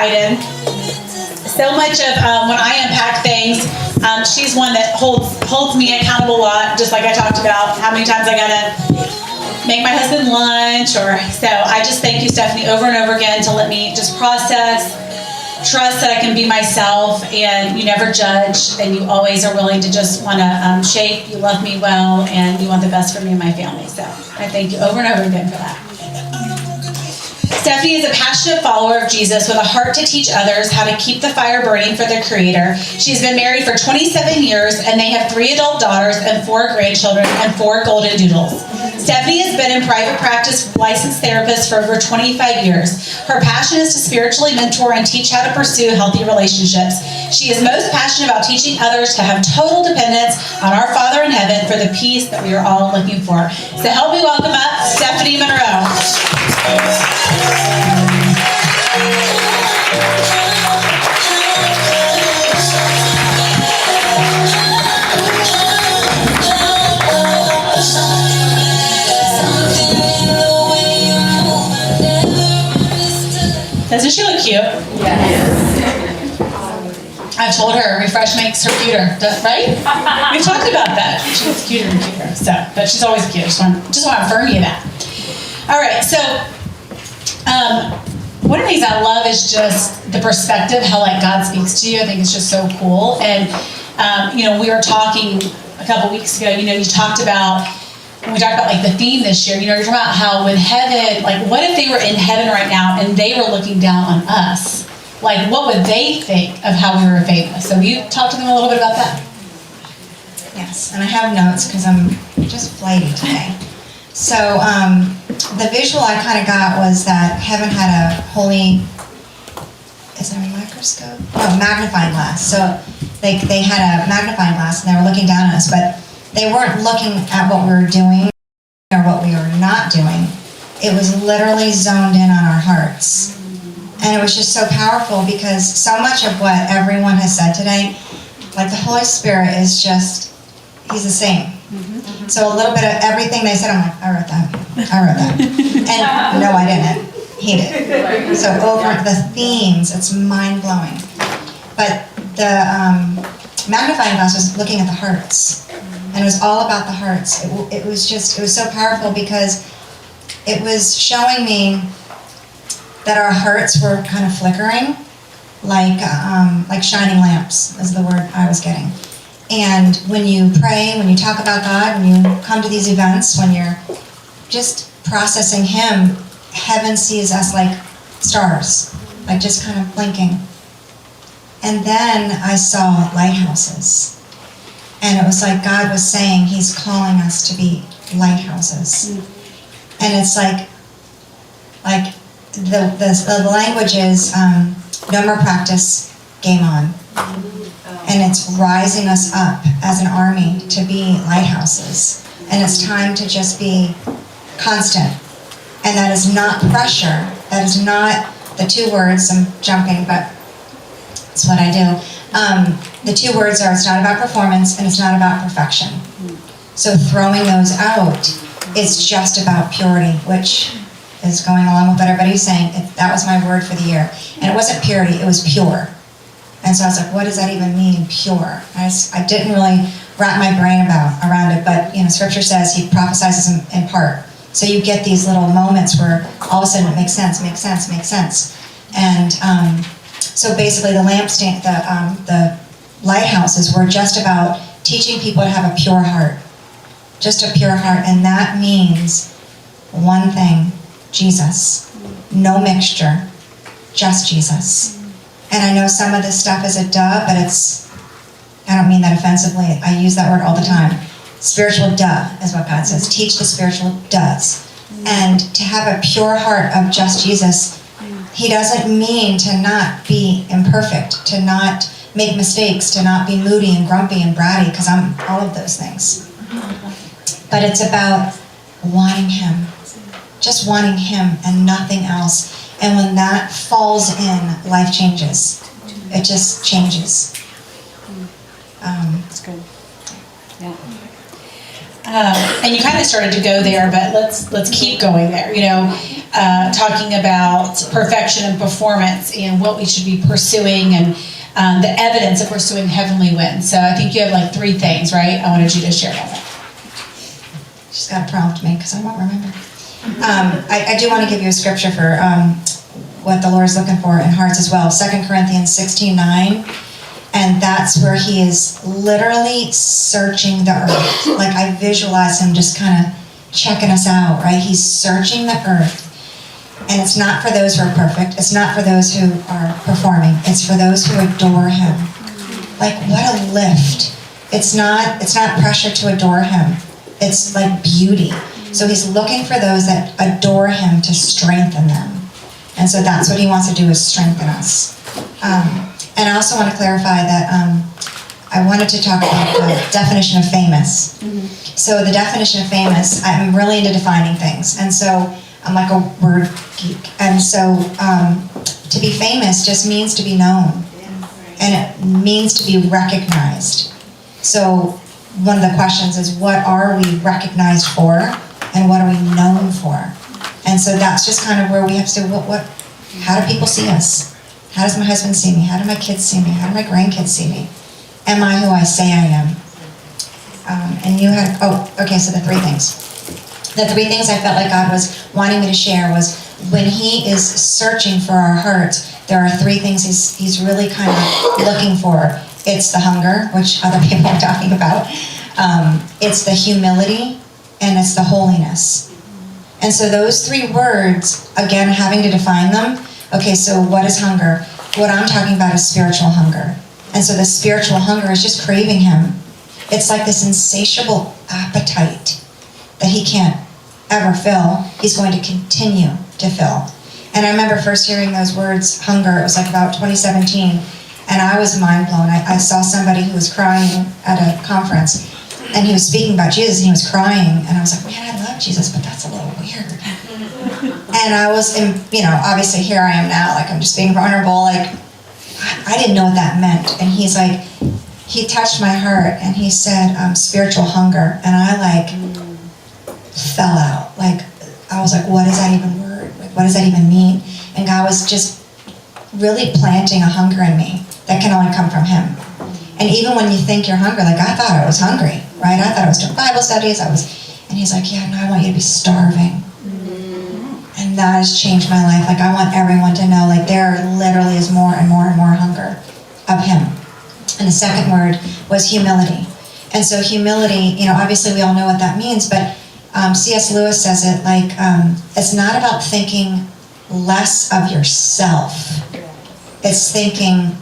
excited. So much of when I unpack things, she's one that holds me accountable a lot, just like I talked about, how many times I gotta make my husband lunch, or so I just thank you, Stephanie, over and over again to let me just process, trust that I can be myself, and you never judge, and you always are willing to just want to shape. You love me well, and you want the best for me and my family. So I thank you over and over again for that. Stephanie is a passionate follower of Jesus with a heart to teach others how to keep the fire burning for their Creator. She's been married for 27 years, and they have 3 adult daughters and 4 grandchildren and 4 golden doodles. Stephanie has been in private practice licensed therapist for over 25 years. Her passion is to spiritually mentor and teach how to pursue healthy relationships. She is most passionate about teaching others to have total dependence on our Father in heaven for the peace that we are all looking for. So help me welcome up Stephanie Monroe. Doesn't she look cute? Yes. I've told her refresh makes her cuter, right? We've talked about that. She gets cuter and cuter. So, but she's always cute. Just want to affirm you that. All right. So, one of the things I love is just the perspective, how like God speaks to you. I think it's just so cool. And we were talking a couple weeks ago. You talked about. When we talked about like the theme this year, you're talking about how when heaven, like what if they were in heaven right now and they were looking down on us? Like what would they think of how we were famous? So you talk to them a little bit about that. Yes, and I have notes because I'm just flighty today. So the visual I kind of got was that heaven had a holy, is there a microscope? Oh, magnifying glass. So they had a magnifying glass and they were looking down on us, but they weren't looking at what we were doing or what we were not doing. It was literally zoned in on our hearts. And it was just so powerful because so much of what everyone has said today, like the Holy Spirit is just, he's the same. Mm-hmm. So a little bit of everything they said, I'm like, I wrote that. And no, I didn't. He did. So over the themes, it's mind-blowing. But the magnifying glass was looking at the hearts. And it was all about the hearts. It was so powerful because it was showing me that our hearts were kind of flickering, like shining lamps is the word I was getting. And when you pray, when you talk about God, when you come to these events, when you're just processing Him, heaven sees us like stars, like just kind of blinking. And then I saw lighthouses. And it was like God was saying He's calling us to be lighthouses. And it's like the language is no more practice, game on. And it's rising us up as an army to be lighthouses. And it's time to just be constant. And that is not pressure. That is not the 2 words, I'm jumping, but it's what I do. The 2 words are, it's not about performance and it's not about perfection. So throwing those out, it's just about purity, which is going along with what everybody's saying. That was my word for the year. And it wasn't purity, it was pure. And so I was like, what does that even mean, pure? I didn't really wrap my brain around it, but Scripture says He prophesies in part. So you get these little moments where all of a sudden it makes sense. And so basically the lampstand, the lighthouses were just about teaching people to have a pure heart. Just a pure heart. And that means one thing, Jesus. No mixture, just Jesus. And I know some of this stuff is a duh, but I don't mean that offensively. I use that word all the time. Spiritual duh is what God says. Teach the spiritual does. And to have a pure heart of just Jesus, He doesn't mean to not be imperfect, to not make mistakes, to not be moody and grumpy and bratty, because I'm all of those things. But it's about wanting Him, just wanting Him and nothing else. And when that falls in, life changes. It just changes. That's good. Yeah. And you kind of started to go there, but let's keep going there. talking about perfection and performance and what we should be pursuing and the evidence of pursuing heavenly wins. So I think you have like 3 things, right? I wanted you to share about that. She's got to prompt me because I won't remember. I do want to give you a scripture for what the Lord's looking for in hearts as well. 2 Corinthians 16:9. And that's where he is literally searching the earth. Like I visualize him just kind of checking us out, right? He's searching the earth. And it's not for those who are perfect. It's not for those who are performing. It's for those who adore him. Like what a lift. It's not pressure to adore him. It's like beauty. So he's looking for those that adore him to strengthen them. And so that's what he wants to do, is strengthen us. And I also want to clarify that I wanted to talk about the definition of famous. So the definition of famous, I'm really into defining things. And so I'm like a word geek. And so to be famous just means to be known. And it means to be recognized. So one of the questions is, what are we recognized for? And what are we known for? And so that's just kind of where we have to say, how do people see us? How does my husband see me? How do my kids see me? How do my grandkids see me? Am I who I say I am? And you had, so the 3 things. The 3 things I felt like God was wanting me to share was, when he is searching for our hearts, there are 3 things he's really kind of looking for. It's the hunger, which other people are talking about. It's the humility, and it's the holiness. And so those 3 words, again, having to define them. Okay, so what is hunger? What I'm talking about is spiritual hunger. And so the spiritual hunger is just craving him. It's like this insatiable appetite that he can't ever fill. He's going to continue to fill. And I remember first hearing those words, hunger, it was like about 2017. And I was mind blown. I saw somebody who was crying at a conference. And he was speaking about Jesus, and he was crying. And I was like, man, I love Jesus, but that's a little weird. And I was, obviously here I am now, like I'm just being vulnerable. Like, I didn't know what that meant. And he's like, he touched my heart, and he said, spiritual hunger. And I fell out. Like, I was like, what is that even word? Like, what does that even mean? And God was just really planting a hunger in me that can only come from him. And even when you think you're hungry, like I thought I was hungry, right? I thought I was doing Bible studies. And he's like, yeah, no, I want you to be starving. And that has changed my life. Like, I want everyone to know, like, there literally is more and more and more hunger of him. And the second word was humility. And so humility, obviously we all know what that means, but C.S. Lewis says it like, it's not about thinking less of yourself. It's thinking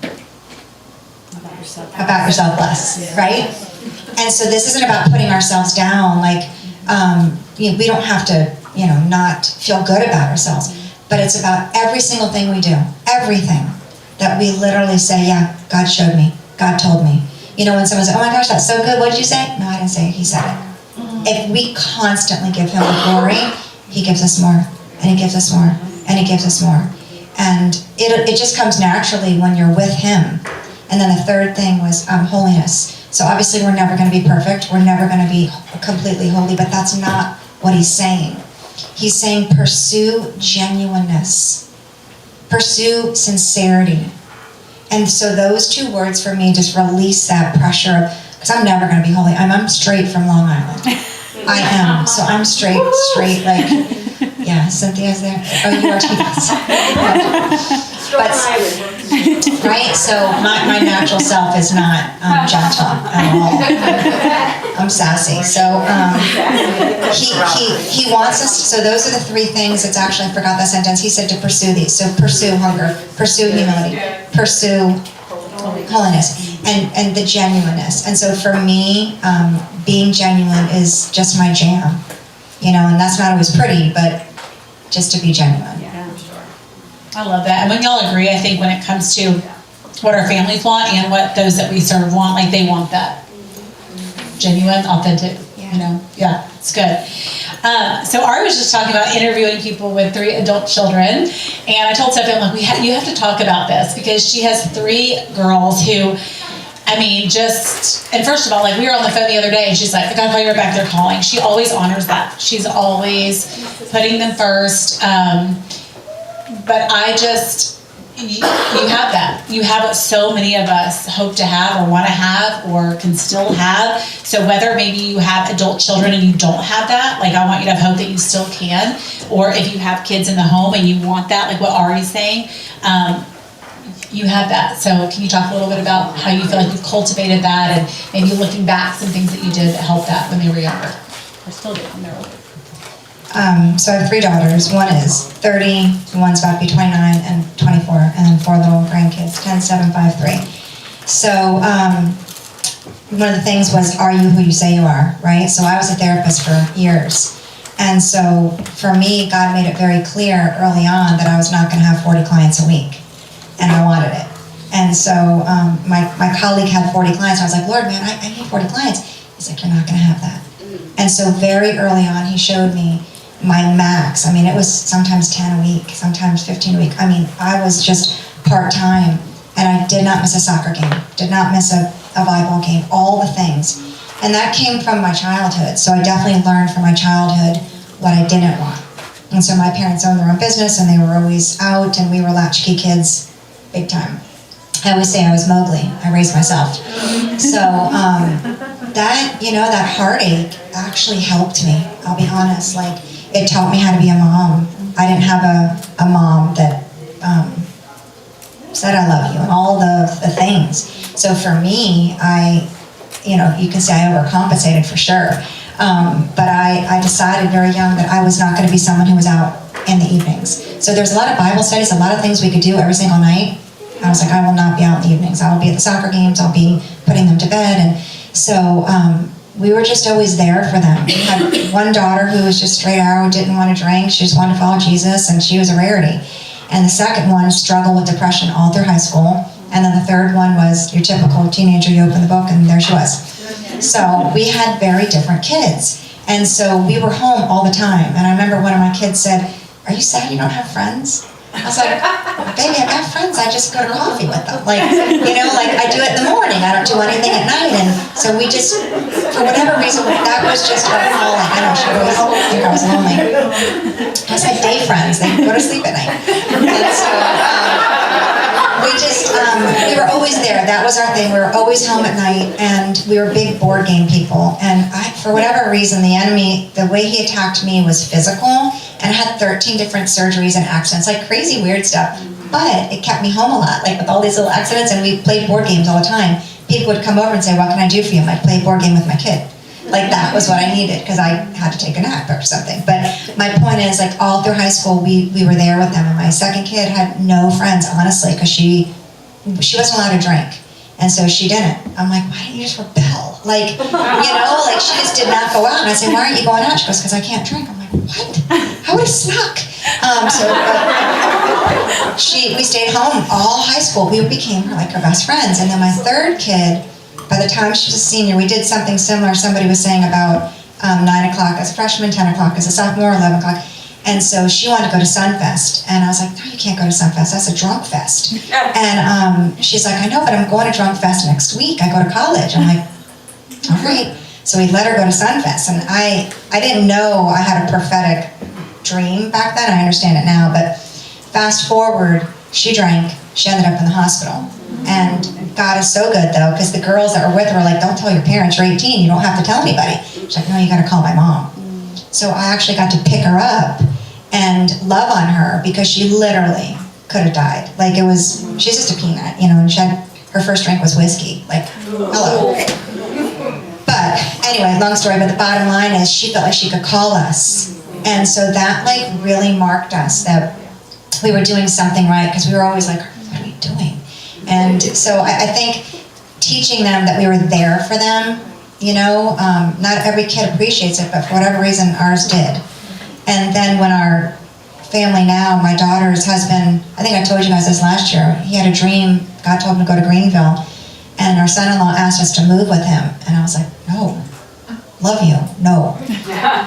about yourself less, right? And so this isn't about putting ourselves down. Like, we don't have to, not feel good about ourselves. But it's about every single thing we do, everything that we literally say, yeah, God showed me, God told me. When someone says, oh my gosh, that's so good, what did you say? No, I didn't say it, he said it. If we constantly give him the glory, he gives us more, and he gives us more, and he gives us more. And it just comes naturally when you're with him. And then the third thing was holiness. So obviously we're never going to be perfect. We're never going to be completely holy, but that's not what he's saying. He's saying pursue genuineness. Pursue sincerity. And so those 2 words for me just release that pressure, because I'm never going to be holy. I'm straight from Long Island. I am. So I'm straight, like, yeah, Cynthia's there. Oh, you are too. But, right? So my natural self is not gentle at all. I'm sassy. So he wants us. So those are the 3 things. It's actually, I forgot that sentence. He said to pursue these. So pursue hunger, pursue humility, pursue holiness, and the genuineness. And so for me, being genuine is just my jam. And that's not always pretty, but just to be genuine. I love that. And when y'all agree, I think when it comes to what our families want and what those that we serve want, like they want that. Genuine, authentic, Yeah, it's good. So Ari was just talking about interviewing people with 3 adult children. And I told Sophie, I'm like, you have to talk about this, because she has 3 girls who, I mean, and first of all, like we were on the phone the other day and she's like, I gotta call you right back, they're calling. She always honors that. She's always putting them first. But you have that. You have what so many of us hope to have or want to have or can still have. So whether maybe you have adult children and you don't have that, like I want you to have hope that you still can. Or if you have kids in the home and you want that, like what Ari's saying, you have that. So can you talk a little bit about how you feel like you've cultivated that and maybe looking back some things that you did that helped that when they were younger? Or still do when they're older. So I have 3 daughters. One is 30, one's about to be 29 and 24, and then 4 little grandkids, 10, 7, 5, 3. So one of the things was, are you who you say you are, right? So I was a therapist for years. And so for me, God made it very clear early on that I was not going to have 40 clients a week. And I wanted it. And so my colleague had 40 clients. I was like, Lord, man, I need 40 clients. He's like, you're not going to have that. And so very early on, he showed me my max. I mean, it was sometimes 10 a week, sometimes 15 a week. I mean, I was just part-time, and I did not miss a soccer game, did not miss a volleyball game, all the things. And that came from my childhood. So I definitely learned from my childhood what I didn't want. And so my parents owned their own business, and they were always out, and we were latchkey kids. Big time. I always say I was Mowgli. I raised myself. So that heartache actually helped me. I'll be honest. Like, it taught me how to be a mom. I didn't have a mom that said I love you and all the things. So for me, you can say I overcompensated for sure. But I decided very young that I was not going to be someone who was out in the evenings. So there's a lot of Bible studies, a lot of things we could do every single night. I was like, I will not be out in the evenings. I will be at the soccer games. I'll be putting them to bed. And so we were just always there for them. We had one daughter who was just straight arrow, didn't want to drink. She just wanted to follow Jesus, and she was a rarity. And the second one struggled with depression all through high school. And then the third one was your typical teenager. You open the book, and there she was. So we had very different kids. And so we were home all the time. And I remember one of my kids said, are you sad you don't have friends? I was like, baby, I got friends. I just go to coffee with them. Like I do it in the morning. I don't do anything at night. And so we just, for whatever reason, that was just our calling. I know she always think I was lonely. I was like, day friends. They go to sleep at night. And so we were always there. That was our thing. We were always home at night, and we were big board game people. And for whatever reason, the enemy, the way he attacked me was physical, and I had 13 different surgeries and accidents, like crazy weird stuff. But it kept me home a lot, like with all these little accidents, and we played board games all the time. People would come over and say, what can I do for you? I'm like, play a board game with my kid. Like, that was what I needed, because I had to take a nap or something. But my point is, like, all through high school, we were there with them. And my second kid had no friends, honestly, because she wasn't allowed to drink. And so she didn't. I'm like, why didn't you just rebel? Like, she just did not go out. And I said, why aren't you going out? She goes, because I can't drink. I'm like, what? How would it suck? We stayed home all high school. We became her best friends. And then my third kid, by the time she was a senior, we did something similar. Somebody was saying about 9 o'clock as a freshman, 10 o'clock as a sophomore, 11 o'clock. And so she wanted to go to Sunfest. And I was like, no, you can't go to Sunfest. That's a drunk fest. And she's like, I know, but I'm going to Drunk Fest next week. I go to college. I'm like, all right. So we let her go to Sunfest. And I didn't know I had a prophetic dream back then. I understand it now. But fast forward, she drank. She ended up in the hospital. And God is so good, though, because the girls that were with her were like, don't tell your parents, you're 18. You don't have to tell anybody. She's like, no, you got to call my mom. So I actually got to pick her up and love on her, because she literally could have died. Like, she's just a peanut, and her first drink was whiskey. Like, hello. But anyway, long story, but the bottom line is she felt like she could call us. And so that really marked us, that we were doing something right, because we were always like, what are we doing? And so I think teaching them that we were there for them, not every kid appreciates it, but for whatever reason, ours did. And then when our family now, my daughter's husband, I think I told you guys this last year, he had a dream, God told him to go to Greenville, and our son-in-law asked us to move with him. And I was like, no, love you, no.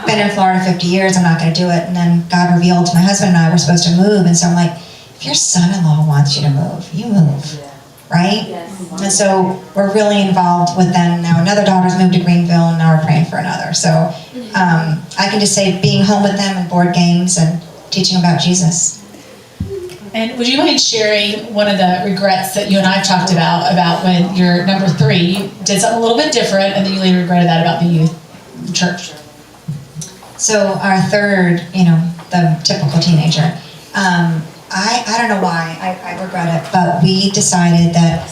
Been in Florida 50 years, I'm not going to do it. And then God revealed to my husband and I we're supposed to move, and so I'm like, if your son-in-law wants you to move, you move. right? And so we're really involved with them now. Another daughter's moved to Greenville, and now we're praying for another. So I can just say being home with them and board games and teaching about Jesus. And would you mind sharing one of the regrets that you and I have talked about when you're number 3, you did something a little bit different, and then you later regretted that about the youth church? So our third, the typical teenager, I don't know why, I regret it, but we decided that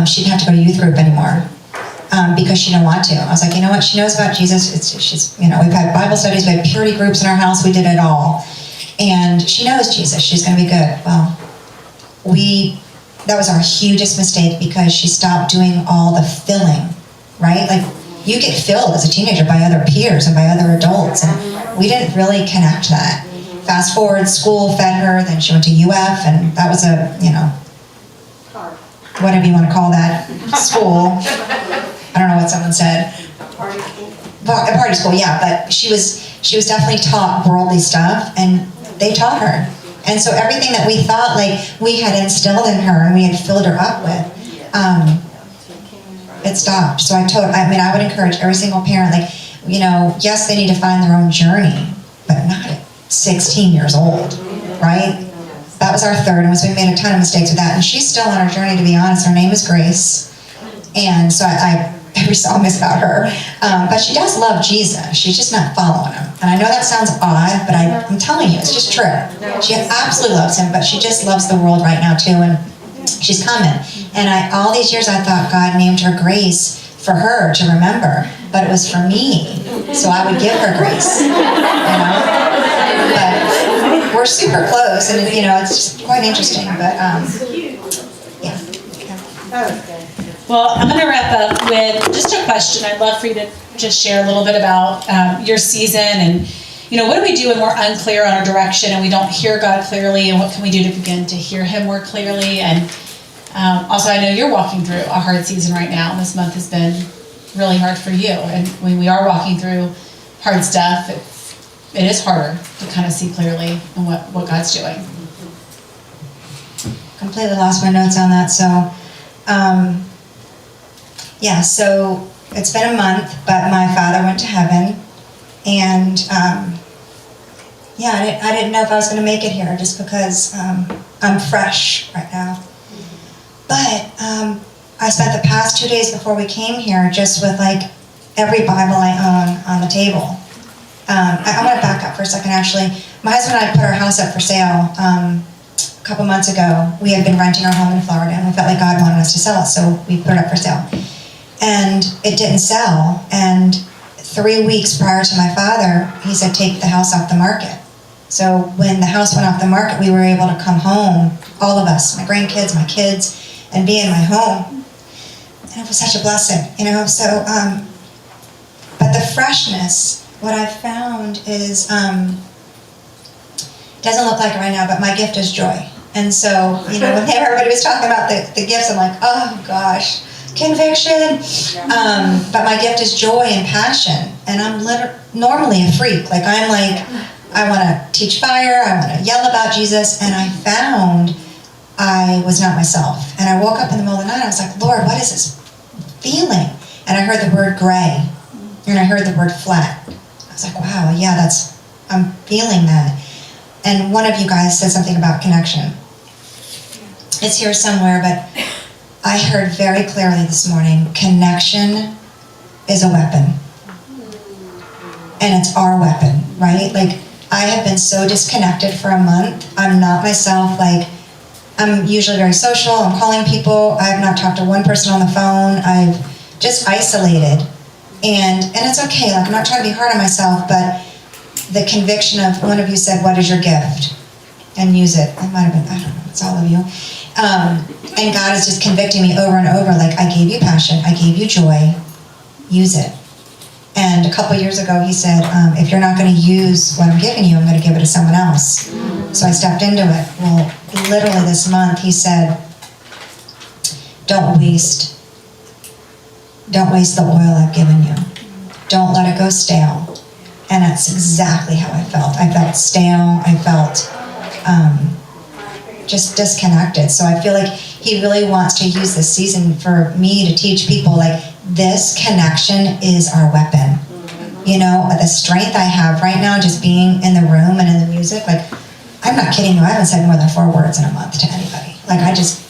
she didn't have to go to youth group anymore because she didn't want to. I was like, you know what, she knows about Jesus. She's we've had Bible studies, we had purity groups in our house, we did it all. And she knows Jesus, she's going to be good. Well, that was our hugest mistake because she stopped doing all the filling, right? Like, you get filled as a teenager by other peers and by other adults, and we didn't really connect that. Fast forward, school fed her, then she went to UF, and that was a, whatever you want to call that, school. I don't know what someone said. A party school, yeah, but she was definitely taught worldly stuff, and they taught her. And so everything that we thought we had instilled in her and we had filled her up with, it stopped. So I would encourage every single parent, yes, they need to find their own journey, but not at 16 years old, right? That was our third, and we made a ton of mistakes with that. And she's still on her journey, to be honest. Her name is Grace. And so every song is about her. But she does love Jesus. She's just not following him. And I know that sounds odd, but I'm telling you, it's just true. She absolutely loves him, but she just loves the world right now too. And she's coming. And all these years I thought God named her Grace for her to remember, but it was for me. So I would give her grace. But we're super close, and it's just quite interesting. But yeah. Well, I'm going to wrap up with just a question. I'd love for you to just share a little bit about your season and, what do we do when we're unclear on our direction and we don't hear God clearly, and what can we do to begin to hear him more clearly? And also, I know you're walking through a hard season right now, and this month has been really hard for you. And when we are walking through hard stuff, it is harder to kind of see clearly and what God's doing. Completely lost my notes on that. So, so it's been a month, but my father went to heaven, and I didn't know if I was going to make it here just because I'm fresh right now. But I spent the past 2 days before we came here just with every Bible I own on the table. I want to back up for a second, actually. My husband and I put our house up for sale a couple months ago. We had been renting our home in Florida, and we felt like God wanted us to sell it, so we put it up for sale. And it didn't sell, and 3 weeks prior to my father, he said, take the house off the market. So when the house went off the market, we were able to come home, all of us, my grandkids, my kids, and be in my home. And it was such a blessing, so, but the freshness, what I've found is, doesn't look like it right now, but my gift is joy. And so, when everybody was talking about the gifts, I'm like, oh gosh, conviction. But my gift is joy and passion. And I'm normally a freak. I want to teach fire, I want to yell about Jesus, and I found I was not myself. And I woke up in the middle of the night, I was like, Lord, what is this feeling? And I heard the word gray, and I heard the word flat. I was like, wow, yeah, I'm feeling that. And one of you guys said something about connection. It's here somewhere, but I heard very clearly this morning, connection is a weapon. And it's our weapon, right? I have been so disconnected for a month. I'm not myself. I'm usually very social. I'm calling people. I have not talked to one person on the phone. I've just isolated. And it's okay. I'm not trying to be hard on myself, but the conviction of, one of you said, what is your gift? And use it. It might have been, I don't know, it's all of you. And God is just convicting me over and over, I gave you passion, I gave you joy, use it. And a couple years ago, he said, if you're not going to use what I'm giving you, I'm going to give it to someone else. So I stepped into it. Well, literally this month, he said, don't waste the oil I've given you. Don't let it go stale. And that's exactly how I felt. I felt stale. I felt just disconnected. So I feel like he really wants to use this season for me to teach people, like, this connection is our weapon. You know, the strength I have right now just being in the room and in the music, like, I'm not kidding you, I haven't said more than 4 words in a month to anybody. Like, I just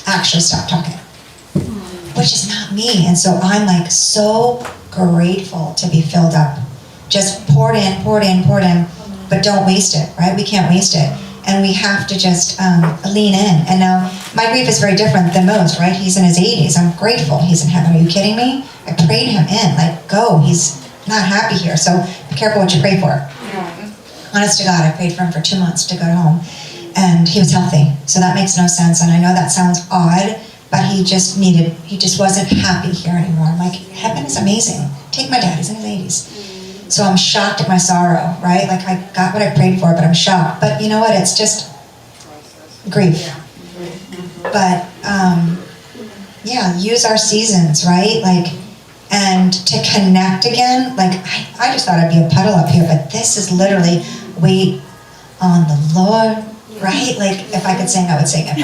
actually stopped talking, which is not me. And so I'm like so grateful to be filled up. Just poured in, but don't waste it, right? We can't waste it. And we have to just lean in. And now, my grief is very different than most, right? He's in his 80s. I'm grateful he's in heaven. Are you kidding me? I prayed him in. Like, go. He's not happy here. So be careful what you pray for. Honest to God, I prayed for him for 2 months to go home. And he was healthy. So that makes no sense. And I know that sounds odd, but he just wasn't happy here anymore. I'm like, heaven is amazing. Take my dad, he's in his 80s. So I'm shocked at my sorrow, right? Like, I got what I prayed for, but I'm shocked. But you know what? It's just grief. But, yeah, use our seasons, right? Like, and to connect again. Like, I just thought I'd be a puddle up here, but this is literally wait on the Lord, right? Like, if I could sing, I would sing it.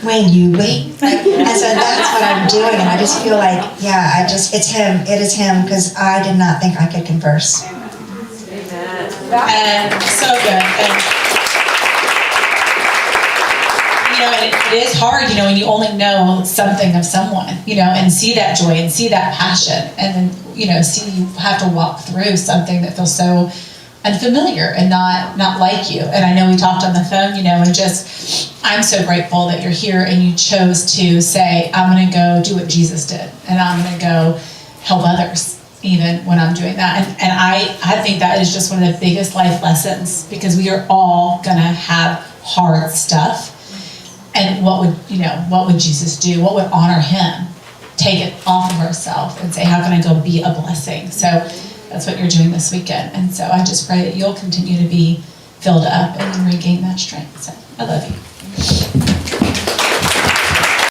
When you wait. And so that's what I'm doing. And I just feel like, yeah, it's him. It is him, because I did not think I could converse. And so good. And, you know, it is hard, you know, when you only know something of someone, you know, and see that joy and see that passion, and then, you know, see you have to walk through something that feels so unfamiliar and not like you. And I know we talked on the phone, you know, and just, I'm so grateful that you're here and you chose to say, I'm going to go do what Jesus did, and I'm going to go help others even when I'm doing that. And I think that is just one of the biggest life lessons, because we are all going to have hard stuff. And what would Jesus do? What would honor him? Take it off of herself and say, how can I go be a blessing? So that's what you're doing this weekend. And so I just pray that you'll continue to be filled up and regain that strength. So I love you.